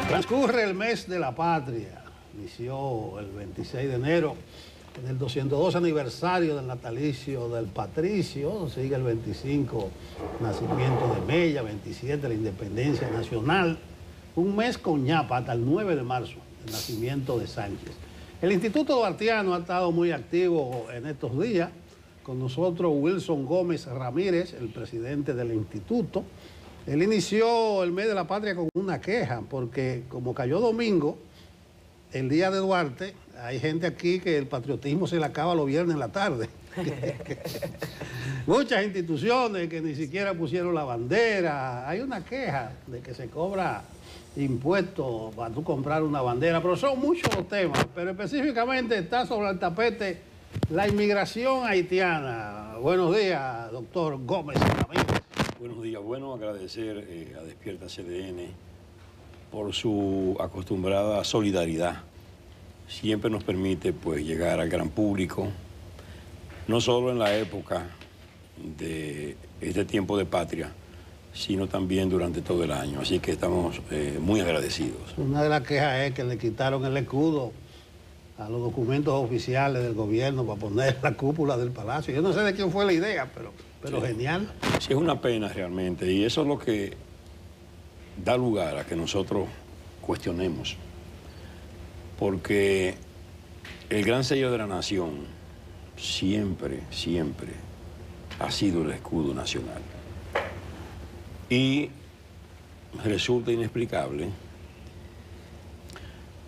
Transcurre el mes de la patria. Inició el 26 de enero, en el 202 aniversario del natalicio del patricio. Sigue el 25, nacimiento de Mella, 27, la independencia nacional. Un mes con ñapa hasta el 9 de marzo, el nacimiento de Sánchez. El Instituto Duartiano ha estado muy activo en estos días. Con nosotros Wilson Gómez Ramírez, el presidente del instituto. Él inició el mes de la patria con una queja, porque como cayó domingo, el día de Duarte, hay gente aquí que el patriotismo se le acaba los viernes en la tarde. Muchas instituciones que ni siquiera pusieron la bandera. Hay una queja de que se cobra impuestos para tú comprar una bandera, pero son muchos los temas, pero específicamente está sobre el tapete la inmigración haitiana. Buenos días, doctor Gómez Ramírez. Buenos días. Bueno, agradecer a Despierta CDN por su acostumbrada solidaridad. Siempre nos permite pues llegar al gran público, no solo en la época de este tiempo de patria, sino también durante todo el año. Así que estamos muy agradecidos. Una de las quejas es que le quitaron el escudo a los documentos oficiales del gobierno para poner la cúpula del palacio. Yo no sé de quién fue la idea, pero sí, genial. Sí, es una pena realmente, y eso es lo que da lugar a que nosotros cuestionemos, porque el gran sello de la nación siempre, siempre ha sido el escudo nacional. Y resulta inexplicable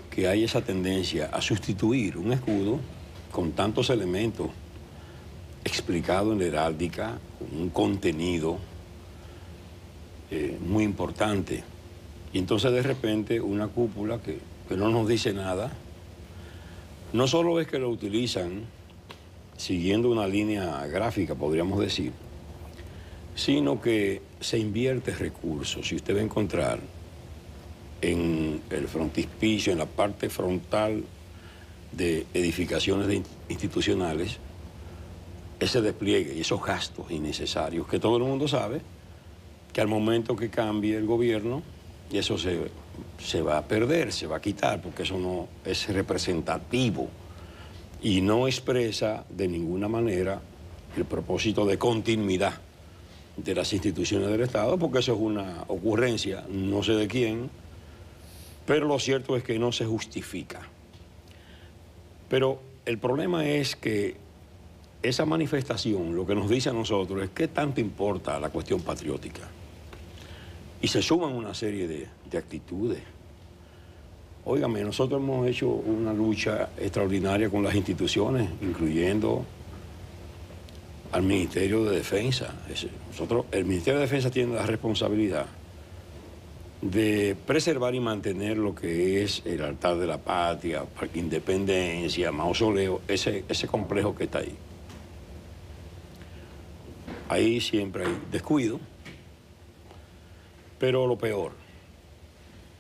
que hay esa tendencia a sustituir un escudo con tantos elementos explicados en la heráldica, con un contenido muy importante. Y entonces de repente una cúpula que no nos dice nada, no solo es que lo utilizan siguiendo una línea gráfica, podríamos decir, sino que se invierte recursos. Si usted va a encontrar en el frontispicio, en la parte frontal de edificaciones institucionales, ese despliegue y esos gastos innecesarios que todo el mundo sabe que al momento que cambie el gobierno, eso se va a perder, se va a quitar, porque eso no es representativo y no expresa de ninguna manera el propósito de continuidad de las instituciones del Estado, porque eso es una ocurrencia, no sé de quién, pero lo cierto es que no se justifica. Pero el problema es que esa manifestación lo que nos dice a nosotros es qué tanto importa la cuestión patriótica. Y se suman una serie de actitudes. Óigame, nosotros hemos hecho una lucha extraordinaria con las instituciones, incluyendo al Ministerio de Defensa. El Ministerio de Defensa tiene la responsabilidad de preservar y mantener lo que es el altar de la patria, Parque Independencia, mausoleo, ese complejo que está ahí. Ahí siempre hay descuido, pero lo peor,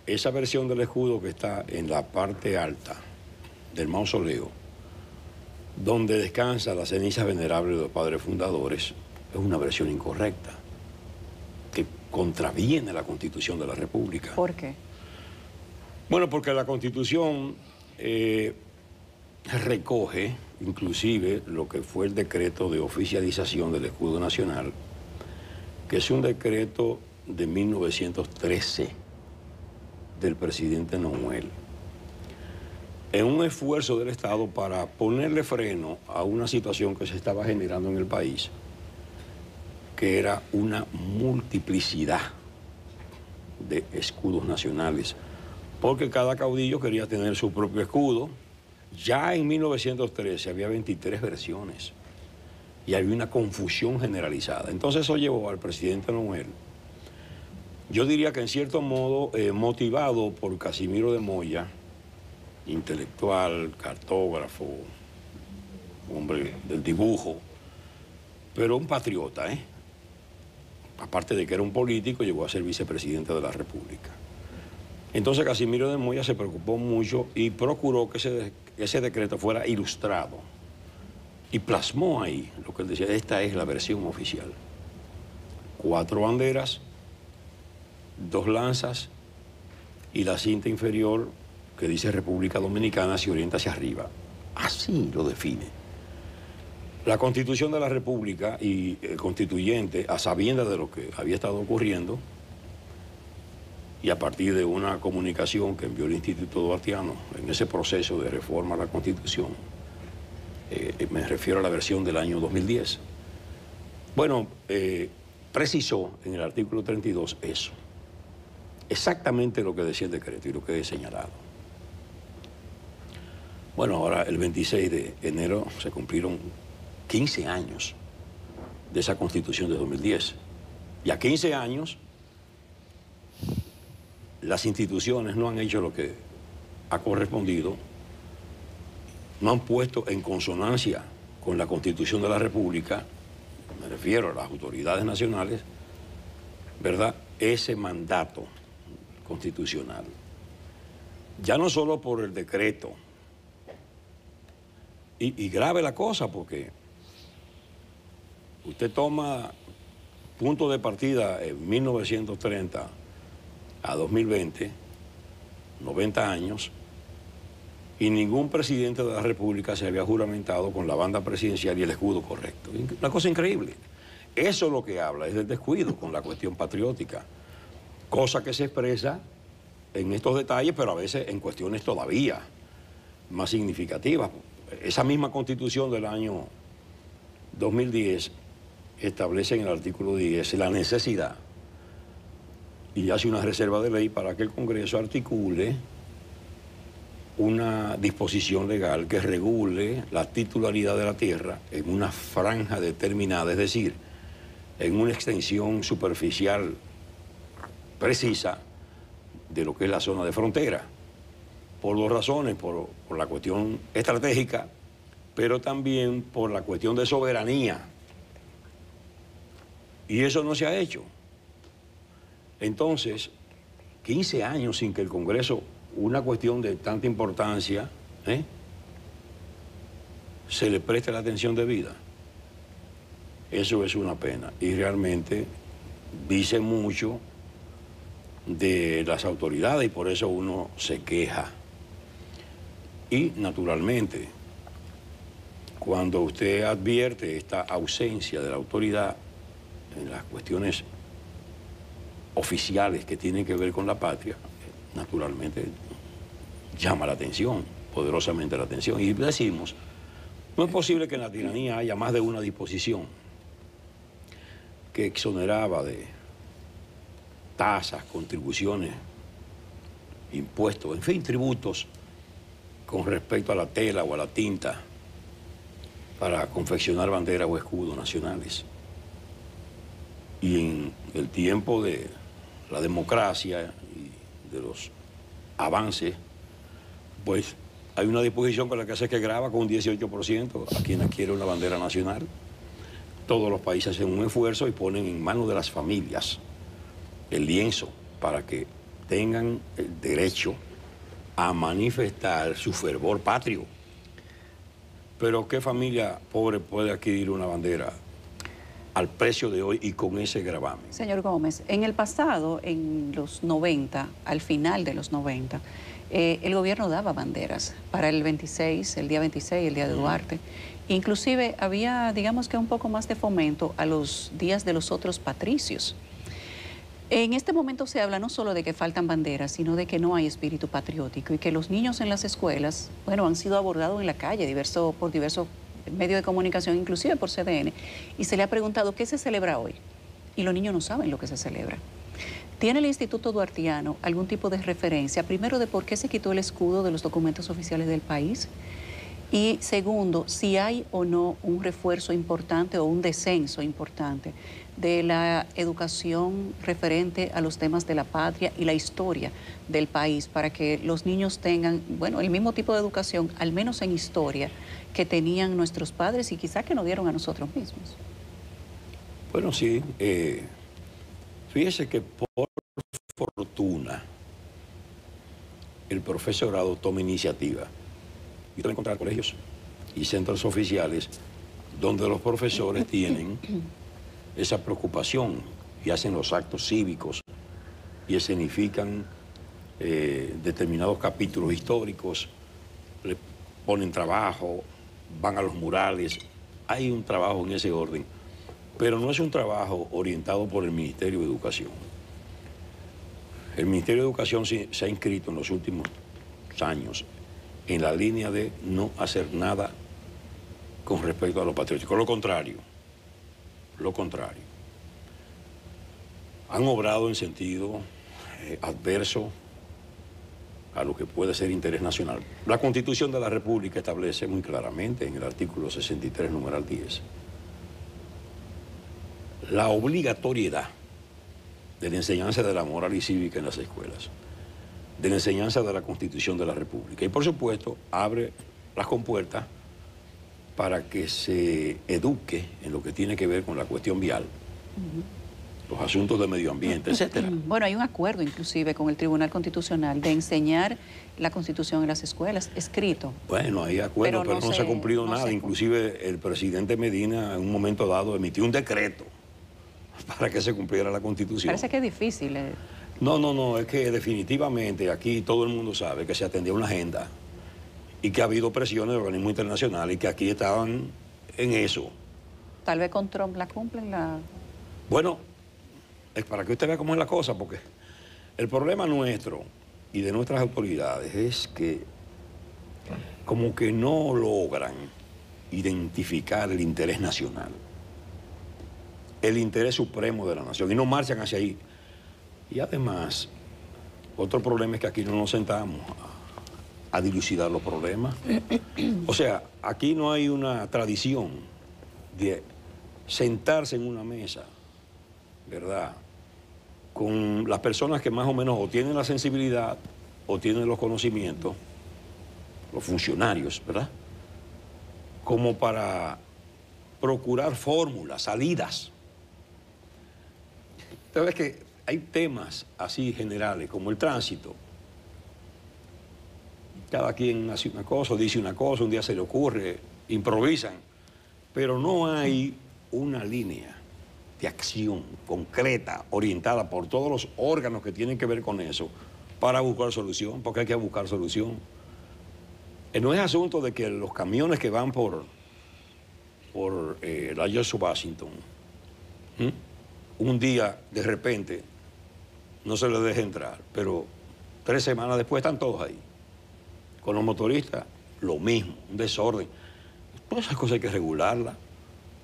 esa versión del escudo que está en la parte alta del mausoleo, donde descansa la ceniza venerable de los padres fundadores, es una versión incorrecta, que contraviene la Constitución de la República. ¿Por qué? Bueno, porque la Constitución recoge inclusive lo que fue el decreto de oficialización del escudo nacional, que es un decreto de 1913 del presidente Nomuel, en un esfuerzo del Estado para ponerle freno a una situación que se estaba generando en el país, que era una multiplicidad de escudos nacionales, porque cada caudillo quería tener su propio escudo. Ya en 1913 había 23 versiones y había una confusión generalizada. Entonces eso llevó al presidente Nomuel, yo diría que en cierto modo motivado por Casimiro de Moya, intelectual, cartógrafo, hombre del dibujo, pero un patriota, aparte de que era un político, llegó a ser vicepresidente de la República. Entonces Casimiro de Moya se preocupó mucho y procuró que ese decreto fuera ilustrado y plasmó ahí lo que él decía: esta es la versión oficial. 4 banderas, 2 lanzas y la cinta inferior que dice República Dominicana se orienta hacia arriba. Así lo define. La Constitución de la República y el constituyente, a sabiendas de lo que había estado ocurriendo, y a partir de una comunicación que envió el Instituto Duartiano en ese proceso de reforma a la Constitución, me refiero a la versión del año 2010, bueno, precisó en el artículo 32 eso, exactamente lo que decía el decreto y lo que he señalado. Bueno, ahora el 26 de enero se cumplieron 15 años de esa Constitución de 2010. Y a 15 años, las instituciones no han hecho lo que ha correspondido, no han puesto en consonancia con la Constitución de la República, me refiero a las autoridades nacionales, ¿verdad?, ese mandato constitucional. Ya no solo por el decreto, y grave la cosa, porque usted toma punto de partida en 1930 a 2020, 90 años, y ningún presidente de la República se había juramentado con la banda presidencial y el escudo correcto. Una cosa increíble. Eso es lo que habla, es del descuido con la cuestión patriótica, cosa que se expresa en estos detalles, pero a veces en cuestiones todavía más significativas. Esa misma Constitución del año 2010 establece en el artículo 10 la necesidad y hace una reserva de ley para que el Congreso articule una disposición legal que regule la titularidad de la tierra en una franja determinada, es decir, en una extensión superficial precisa de lo que es la zona de frontera. Por dos razones, por la cuestión estratégica, pero también por la cuestión de soberanía. Y eso no se ha hecho. Entonces, 15 años sin que el Congreso, una cuestión de tanta importancia, se le preste la atención debida. Eso es una pena. Y realmente dice mucho de las autoridades y por eso uno se queja. Y, naturalmente, cuando usted advierte esta ausencia de la autoridad en las cuestiones oficiales que tienen que ver con la patria, naturalmente llama la atención, poderosamente la atención. Y decimos, no es posible que en la tiranía haya más de una disposición que exoneraba de tasas, contribuciones, impuestos, en fin, tributos, con respecto a la tela o a la tinta para confeccionar banderas o escudos nacionales. Y en el tiempo de la democracia y de los avances, pues hay una disposición con la que hace que graba con un 18% a quien adquiere una bandera nacional. Todos los países hacen un esfuerzo y ponen en manos de las familias el lienzo para que tengan el derecho a manifestar su fervor patrio. Pero ¿qué familia pobre puede adquirir una bandera al precio de hoy y con ese gravamen? Señor Gómez, en el pasado, en los 90, al final de los 90, el gobierno daba banderas para el 26, el día 26, el día de Duarte. Inclusive había, digamos que un poco más de fomento a los días de los otros patricios. En este momento se habla no solo de que faltan banderas, sino de que no hay espíritu patriótico y que los niños en las escuelas, bueno, han sido abordados en la calle por diversos medios de comunicación, inclusive por CDN, y se le ha preguntado qué se celebra hoy. Y los niños no saben lo que se celebra. ¿Tiene el Instituto Duartiano algún tipo de referencia, primero, de por qué se quitó el escudo de los documentos oficiales del país? Y segundo, si hay o no un refuerzo importante o un descenso importante de la educación referente a los temas de la patria y la historia del país, para que los niños tengan, bueno, el mismo tipo de educación, al menos en historia, que tenían nuestros padres y quizá que nos dieron a nosotros mismos. Bueno, sí. Fíjese que por fortuna el profesorado toma iniciativa. Y te encontrar colegios y centros oficiales donde los profesores tienen esa preocupación y hacen los actos cívicos y escenifican determinados capítulos históricos, le ponen trabajo, van a los murales. Hay un trabajo en ese orden, pero no es un trabajo orientado por el Ministerio de Educación. El Ministerio de Educación se ha inscrito en los últimos años en la línea de no hacer nada con respecto a lo patriótico. Lo contrario. Han obrado en sentido adverso a lo que puede ser interés nacional. La Constitución de la República establece muy claramente en el artículo 63, numeral 10, la obligatoriedad de la enseñanza de la moral y cívica en las escuelas, de la enseñanza de la Constitución de la República. Y por supuesto, abre las compuertas para que se eduque en lo que tiene que ver con la cuestión vial, los asuntos de medio ambiente, etcétera. Bueno, hay un acuerdo inclusive con el Tribunal Constitucional de enseñar la Constitución en las escuelas, escrito. Bueno, hay acuerdo, pero no se ha cumplido nada. Inclusive el presidente Medina en un momento dado emitió un decreto para que se cumpliera la Constitución. Parece que es difícil. No, es que definitivamente aquí todo el mundo sabe que se atendía una agenda y que ha habido presiones de organismos internacionales y que aquí estaban en eso. Tal vez con Trump la cumplen Bueno, es para que usted vea cómo es la cosa, porque el problema nuestro y de nuestras autoridades es que como que no logran identificar el interés nacional, el interés supremo de la nación, y no marchan hacia ahí. Y además, otro problema es que aquí no nos sentamos a dilucidar los problemas. O sea, aquí no hay una tradición de sentarse en una mesa, ¿verdad?, con las personas que más o menos o tienen la sensibilidad o tienen los conocimientos, los funcionarios, ¿verdad?, como para procurar fórmulas, salidas. Usted ve que hay temas así generales, como el tránsito. Cada quien hace una cosa, dice una cosa, un día se le ocurre, improvisan, pero no hay una línea de acción concreta, orientada por todos los órganos que tienen que ver con eso, para buscar solución, porque hay que buscar solución. No es asunto de que los camiones que van por la George Washington, un día, de repente, no se les deje entrar, pero 3 semanas después están todos ahí. Con los motoristas, lo mismo, un desorden. Todas esas cosas hay que regularlas,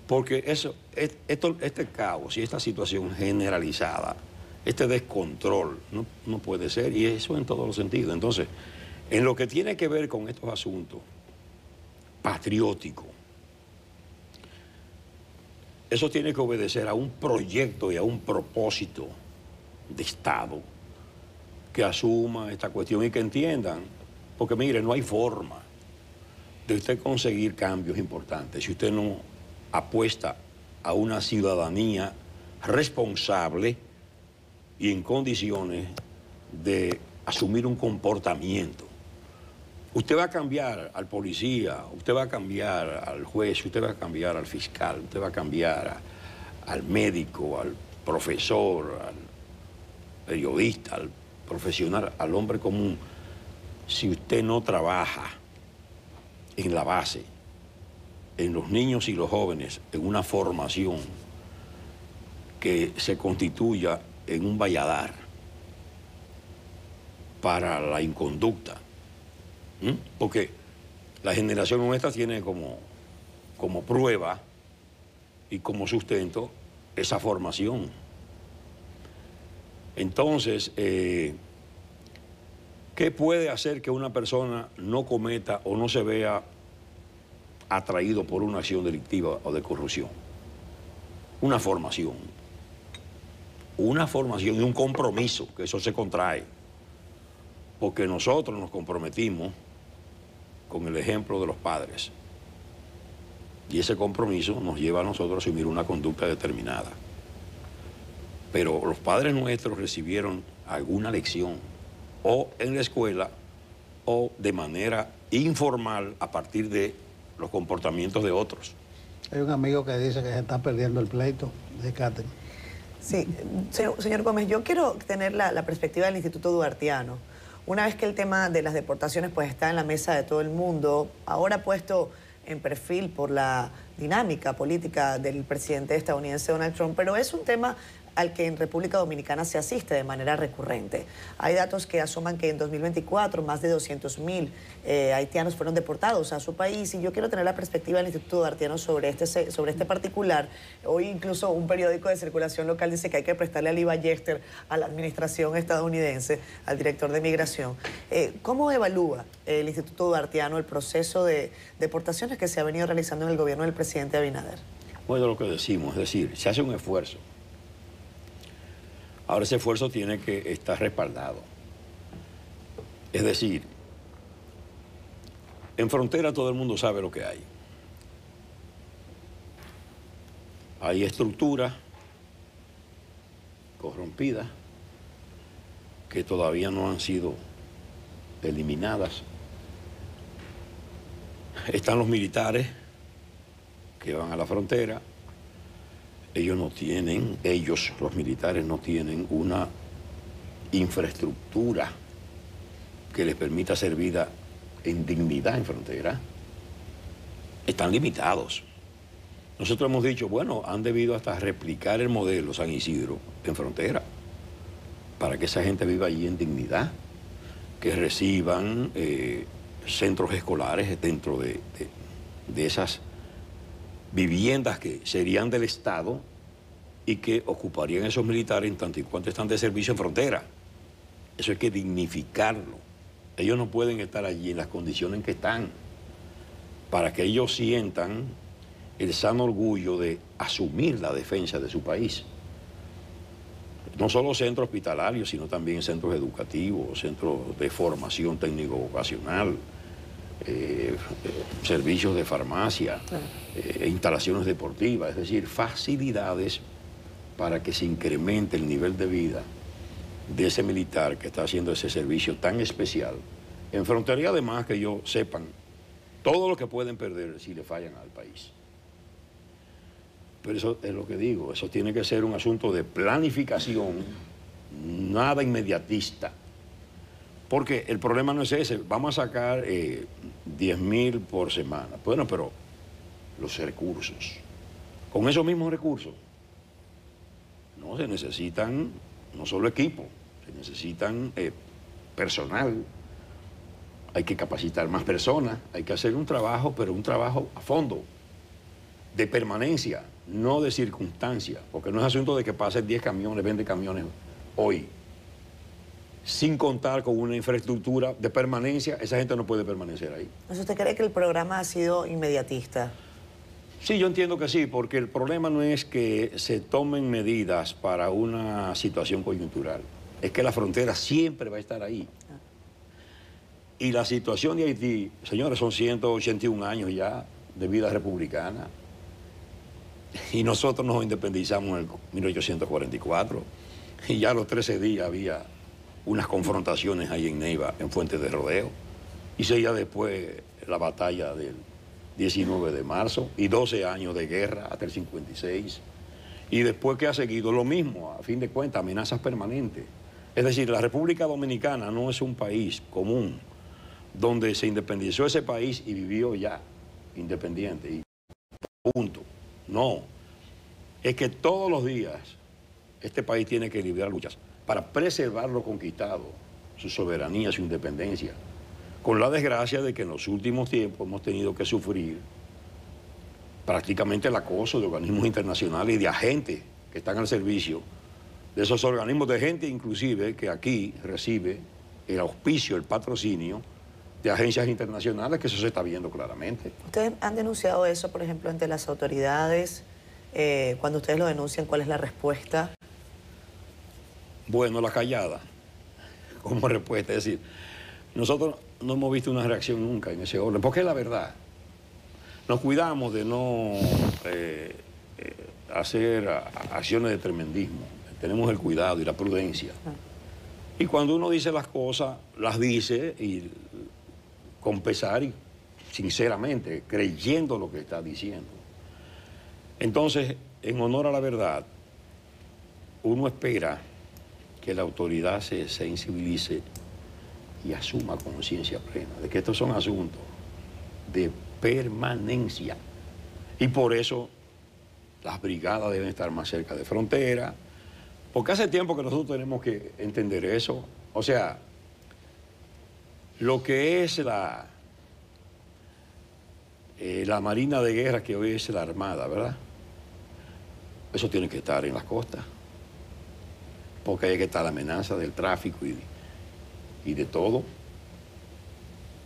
porque este caos y esta situación generalizada, este descontrol, no puede ser, y eso en todos los sentidos. Entonces, en lo que tiene que ver con estos asuntos patrióticos, eso tiene que obedecer a un proyecto y a un propósito de Estado que asuma esta cuestión y que entiendan, porque mire, no hay forma de usted conseguir cambios importantes si usted no apuesta a una ciudadanía responsable y en condiciones de asumir un comportamiento. Usted va a cambiar al policía, usted va a cambiar al juez, usted va a cambiar al fiscal, usted va a cambiar al médico, al profesor, al periodista, al profesional, al hombre común, si usted no trabaja en la base, en los niños y los jóvenes, en una formación que se constituya en un valladar para la inconducta. Porque la generación nuestra tiene como prueba y como sustento esa formación. Entonces, ¿qué puede hacer que una persona no cometa o no se vea atraído por una acción delictiva o de corrupción? Una formación y un compromiso, que eso se contrae, porque nosotros nos comprometimos con el ejemplo de los padres, y ese compromiso nos lleva a nosotros a asumir una conducta determinada. Pero los padres nuestros recibieron alguna lección, o en la escuela, o de manera informal a partir de los comportamientos de otros. Hay un amigo que dice que se está perdiendo el pleito de Catherine. Sí, señor Gómez, yo quiero tener la perspectiva del Instituto Duartiano, una vez que el tema de las deportaciones pues está en la mesa de todo el mundo, ahora puesto en perfil por la dinámica política del presidente estadounidense Donald Trump, pero es un tema al que en República Dominicana se asiste de manera recurrente. Hay datos que asoman que en 2024 más de 200.000 haitianos fueron deportados a su país, y yo quiero tener la perspectiva del Instituto Duartiano sobre este particular. Hoy incluso un periódico de circulación local dice que hay que prestarle a Lee Ballester a la administración estadounidense, al director de migración. ¿Cómo evalúa el Instituto Duartiano el proceso de deportaciones que se ha venido realizando en el gobierno del presidente Abinader? Bueno, lo que decimos, es decir, se hace un esfuerzo. Ahora ese esfuerzo tiene que estar respaldado. Es decir, en frontera todo el mundo sabe lo que hay. Hay estructuras corrompidas que todavía no han sido eliminadas. Están los militares que van a la frontera. Los militares no tienen una infraestructura que les permita hacer vida en dignidad en frontera. Están limitados. Nosotros hemos dicho, bueno, han debido hasta replicar el modelo San Isidro en frontera, para que esa gente viva allí en dignidad, que reciban centros escolares dentro de esas viviendas que serían del Estado y que ocuparían esos militares en tanto y cuanto están de servicio en frontera. Eso hay que dignificarlo. Ellos no pueden estar allí en las condiciones en que están, para que ellos sientan el sano orgullo de asumir la defensa de su país. No solo centros hospitalarios, sino también centros educativos, centros de formación técnico-vocacional, servicios de farmacia, instalaciones deportivas, es decir, facilidades para que se incremente el nivel de vida de ese militar que está haciendo ese servicio tan especial en frontera, y además que ellos sepan todo lo que pueden perder si le fallan al país. Pero eso es lo que digo, eso tiene que ser un asunto de planificación, nada inmediatista. Porque el problema no es ese, vamos a sacar 10.000 por semana. Bueno, pero los recursos, con esos mismos recursos, no se necesitan no solo equipo, se necesitan personal, hay que capacitar más personas, hay que hacer un trabajo, pero un trabajo a fondo, de permanencia, no de circunstancia, porque no es asunto de que pasen 10 camiones, 20 camiones hoy. Sin contar con una infraestructura de permanencia, esa gente no puede permanecer ahí. ¿Usted cree que el programa ha sido inmediatista? Sí, yo entiendo que sí, porque el problema no es que se tomen medidas para una situación coyuntural, es que la frontera siempre va a estar ahí. Y la situación de Haití, señores, son 181 años ya de vida republicana, y nosotros nos independizamos en el 1844, y ya a los 13 días había unas confrontaciones ahí en Neiva, en Fuente de Rodeo, y seguía después la batalla del 19 de marzo, y 12 años de guerra hasta el 56, y después que ha seguido lo mismo, a fin de cuentas, amenazas permanentes. Es decir, la República Dominicana no es un país común, donde se independizó ese país y vivió ya independiente, y punto. No, es que todos los días este país tiene que librar luchas para preservar lo conquistado, su soberanía, su independencia, con la desgracia de que en los últimos tiempos hemos tenido que sufrir prácticamente el acoso de organismos internacionales y de agentes que están al servicio de esos organismos, de gente inclusive que aquí recibe el auspicio, el patrocinio de agencias internacionales, que eso se está viendo claramente. ¿Ustedes han denunciado eso, por ejemplo, ante las autoridades? Cuando ustedes lo denuncian, ¿cuál es la respuesta? Bueno, la callada, como respuesta. Es decir, nosotros no hemos visto una reacción nunca en ese orden, porque es la verdad. Nos cuidamos de no hacer acciones de tremendismo. Tenemos el cuidado y la prudencia. Y cuando uno dice las cosas, las dice y con pesar y sinceramente, creyendo lo que está diciendo. Entonces, en honor a la verdad, uno espera que la autoridad se sensibilice y asuma conciencia plena de que estos son asuntos de permanencia. Y por eso las brigadas deben estar más cerca de frontera, porque hace tiempo que nosotros tenemos que entender eso. O sea, lo que es la Marina de Guerra, que hoy es la Armada, ¿verdad? Eso tiene que estar en las costas, porque hay que estar la amenaza del tráfico y de todo.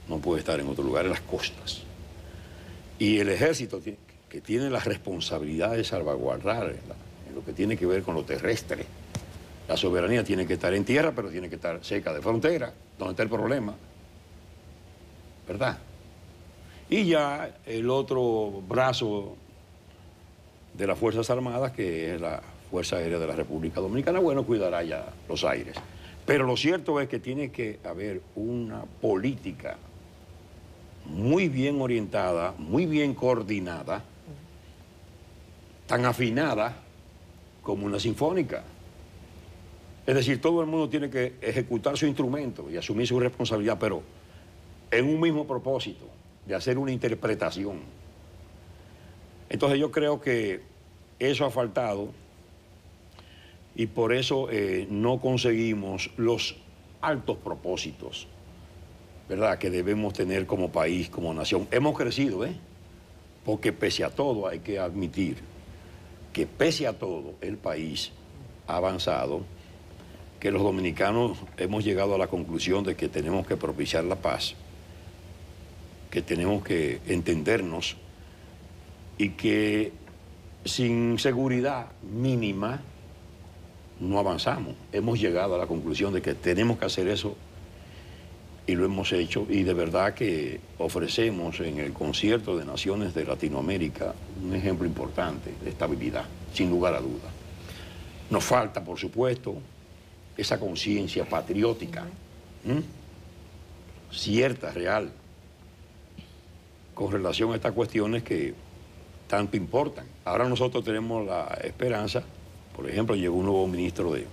No puede estar en otro lugar, en las costas. Y el ejército, que tiene la responsabilidad de salvaguardar en lo que tiene que ver con lo terrestre, la soberanía tiene que estar en tierra, pero tiene que estar cerca de frontera, donde está el problema, ¿verdad? Y ya el otro brazo de las Fuerzas Armadas, que es la Fuerza Aérea de la República Dominicana, bueno, cuidará ya los aires. Pero lo cierto es que tiene que haber una política muy bien orientada, muy bien coordinada, tan afinada como una sinfónica. Es decir, todo el mundo tiene que ejecutar su instrumento y asumir su responsabilidad, pero en un mismo propósito, de hacer una interpretación. Entonces yo creo que eso ha faltado y por eso no conseguimos los altos propósitos, ¿verdad?, que debemos tener como país, como nación. Hemos crecido, porque pese a todo hay que admitir que pese a todo el país ha avanzado, que los dominicanos hemos llegado a la conclusión de que tenemos que propiciar la paz, que tenemos que entendernos y que sin seguridad mínima no avanzamos. Hemos llegado a la conclusión de que tenemos que hacer eso y lo hemos hecho, y de verdad que ofrecemos en el Concierto de Naciones de Latinoamérica un ejemplo importante de estabilidad, sin lugar a dudas. Nos falta, por supuesto, esa conciencia patriótica, cierta, real, con relación a estas cuestiones que tanto importan. Ahora nosotros tenemos la esperanza, por ejemplo, llegó un nuevo ministro de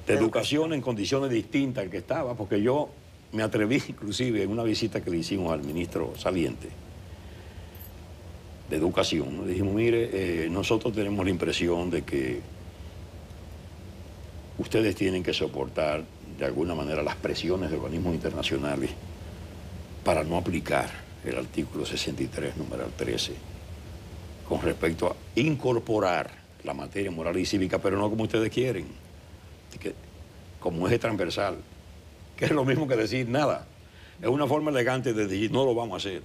Educación en condiciones distintas al que estaba, porque yo me atreví inclusive en una visita que le hicimos al ministro saliente de Educación, le dijimos, mire, nosotros tenemos la impresión de que ustedes tienen que soportar de alguna manera las presiones de organismos internacionales para no aplicar el artículo 63, numeral 13, con respecto a incorporar la materia moral y cívica, pero no como ustedes quieren, como eje transversal, que es lo mismo que decir nada. Es una forma elegante de decir, no lo vamos a hacer.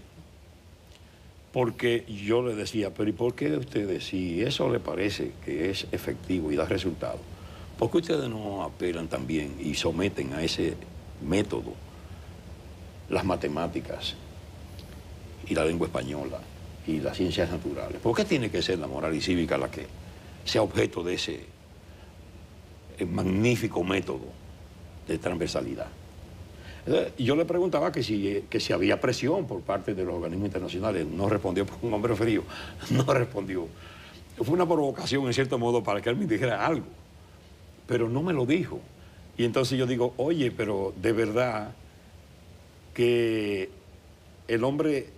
Porque yo le decía, pero ¿y por qué ustedes, si eso le parece que es efectivo y da resultados, por qué ustedes no apelan también y someten a ese método las matemáticas y la lengua española y las ciencias naturales? ¿Por qué tiene que ser la moral y cívica la que sea objeto de ese magnífico método de transversalidad? Entonces, yo le preguntaba que si había presión por parte de los organismos internacionales. No respondió, por un hombre frío, no respondió. Fue una provocación, en cierto modo, para que él me dijera algo, pero no me lo dijo. Y entonces yo digo, oye, pero de verdad que el hombre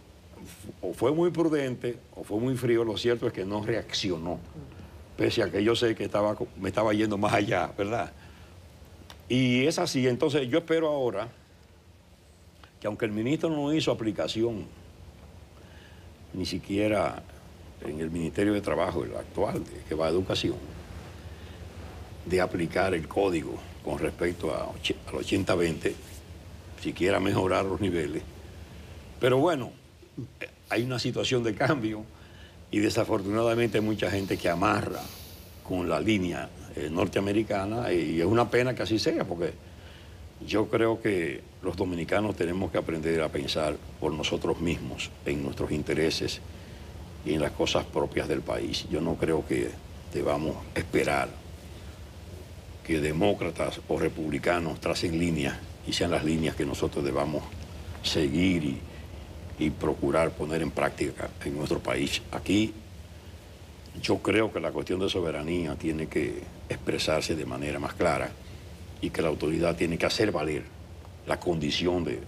o fue muy prudente o fue muy frío. Lo cierto es que no reaccionó, pese a que yo sé que me estaba yendo más allá, ¿verdad? Y es así. Entonces yo espero ahora que, aunque el ministro no hizo aplicación, ni siquiera en el Ministerio de Trabajo, el actual, que va a Educación, de aplicar el código con respecto al 80-20, siquiera mejorar los niveles. Pero bueno, hay una situación de cambio y desafortunadamente hay mucha gente que amarra con la línea norteamericana, y es una pena que así sea, porque yo creo que los dominicanos tenemos que aprender a pensar por nosotros mismos, en nuestros intereses y en las cosas propias del país. Yo no creo que debamos esperar que demócratas o republicanos tracen líneas y sean las líneas que nosotros debamos seguir y procurar poner en práctica en nuestro país. Aquí yo creo que la cuestión de soberanía tiene que expresarse de manera más clara y que la autoridad tiene que hacer valer la condición de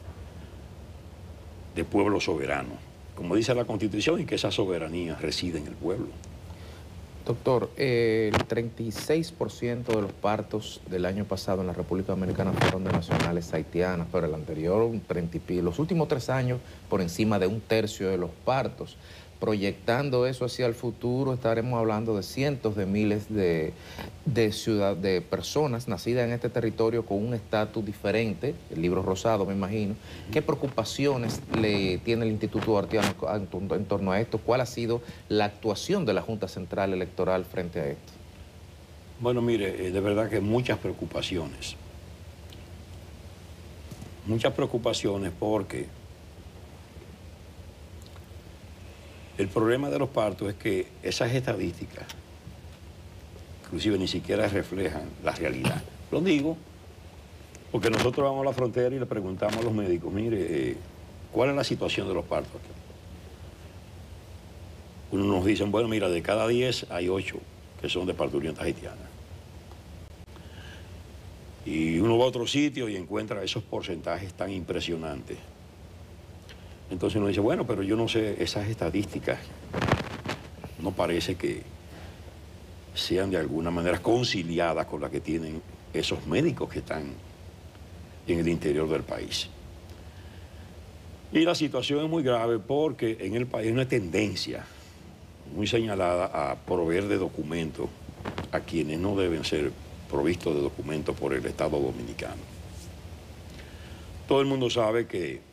pueblo soberano, como dice la Constitución, y que esa soberanía reside en el pueblo. Doctor, el 36% de los partos del año pasado en la República Dominicana fueron de nacionales haitianas, pero el anterior, los últimos 3 años, por encima de 1/3 de los partos. Proyectando eso hacia el futuro, estaremos hablando de cientos de miles de personas nacidas en este territorio con un estatus diferente, el libro rosado me imagino. ¿Qué preocupaciones le tiene el Instituto Duartiano en torno a esto? ¿Cuál ha sido la actuación de la Junta Central Electoral frente a esto? Bueno, mire, de verdad que muchas preocupaciones. Muchas preocupaciones porque el problema de los partos es que esas estadísticas, inclusive ni siquiera reflejan la realidad. Lo digo porque nosotros vamos a la frontera y le preguntamos a los médicos, mire, ¿cuál es la situación de los partos aquí? Unos nos dicen, bueno, mira, de cada 10 hay 8 que son de parturientas haitianas. Y uno va a otro sitio y encuentra esos porcentajes tan impresionantes. Entonces uno dice, bueno, pero yo no sé, esas estadísticas no parece que sean de alguna manera conciliadas con las que tienen esos médicos que están en el interior del país. Y la situación es muy grave porque en el país hay una tendencia muy señalada a proveer de documentos a quienes no deben ser provistos de documentos por el Estado Dominicano. Todo el mundo sabe que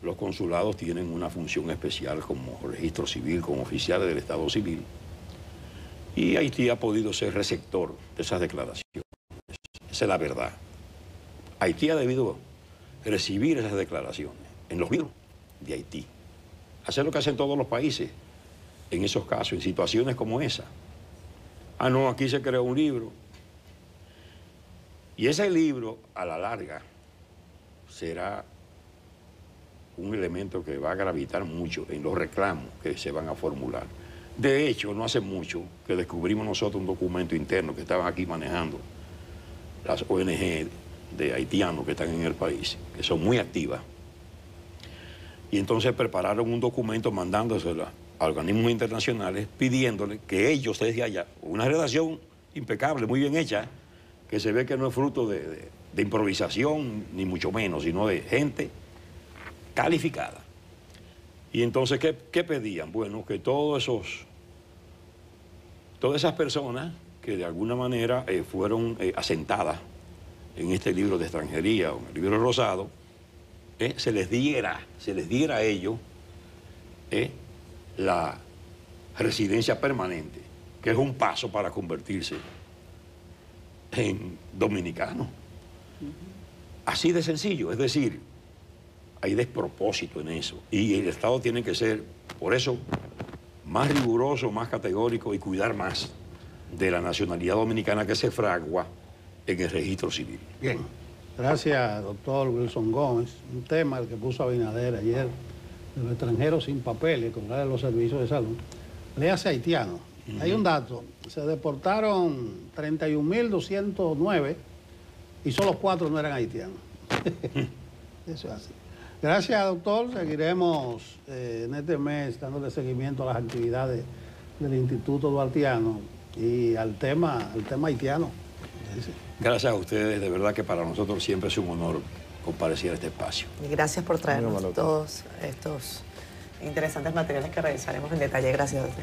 los consulados tienen una función especial como registro civil, como oficiales del Estado Civil, y Haití ha podido ser receptor de esas declaraciones. Esa es la verdad. Haití ha debido recibir esas declaraciones en los libros de Haití. Hacer lo que hacen todos los países en esos casos, en situaciones como esa. Ah, no, aquí se creó un libro. Y ese libro, a la larga, será un elemento que va a gravitar mucho en los reclamos que se van a formular. De hecho, no hace mucho que descubrimos nosotros un documento interno que estaban aquí manejando las ONG de haitianos que están en el país, que son muy activas. Y entonces prepararon un documento mandándoselo a organismos internacionales pidiéndole que ellos desde allá, una redacción impecable, muy bien hecha, que se ve que no es fruto de improvisación, ni mucho menos, sino de gente calificada. Y entonces, ¿qué pedían? Bueno, que todas esas personas que de alguna manera fueron asentadas en este libro de extranjería o en el libro rosado, se les diera a ellos la residencia permanente, que es un paso para convertirse en dominicano. Así de sencillo, es decir, hay despropósito en eso. Y el Estado tiene que ser, por eso, más riguroso, más categórico y cuidar más de la nacionalidad dominicana que se fragua en el registro civil. Bien, gracias, doctor Wilson Gómez. Un tema el que puso Abinader ayer, de los extranjeros sin papeles, con de los servicios de salud. Léase haitiano. Hay un dato, se deportaron 31.209 y solo 4 no eran haitianos. Eso es así. Gracias, doctor. Seguiremos en este mes dándole seguimiento a las actividades del Instituto Duartiano y al tema haitiano. Gracias a ustedes, de verdad que para nosotros siempre es un honor comparecer a este espacio. Y gracias por traernos todos estos interesantes materiales que revisaremos en detalle. Gracias a usted.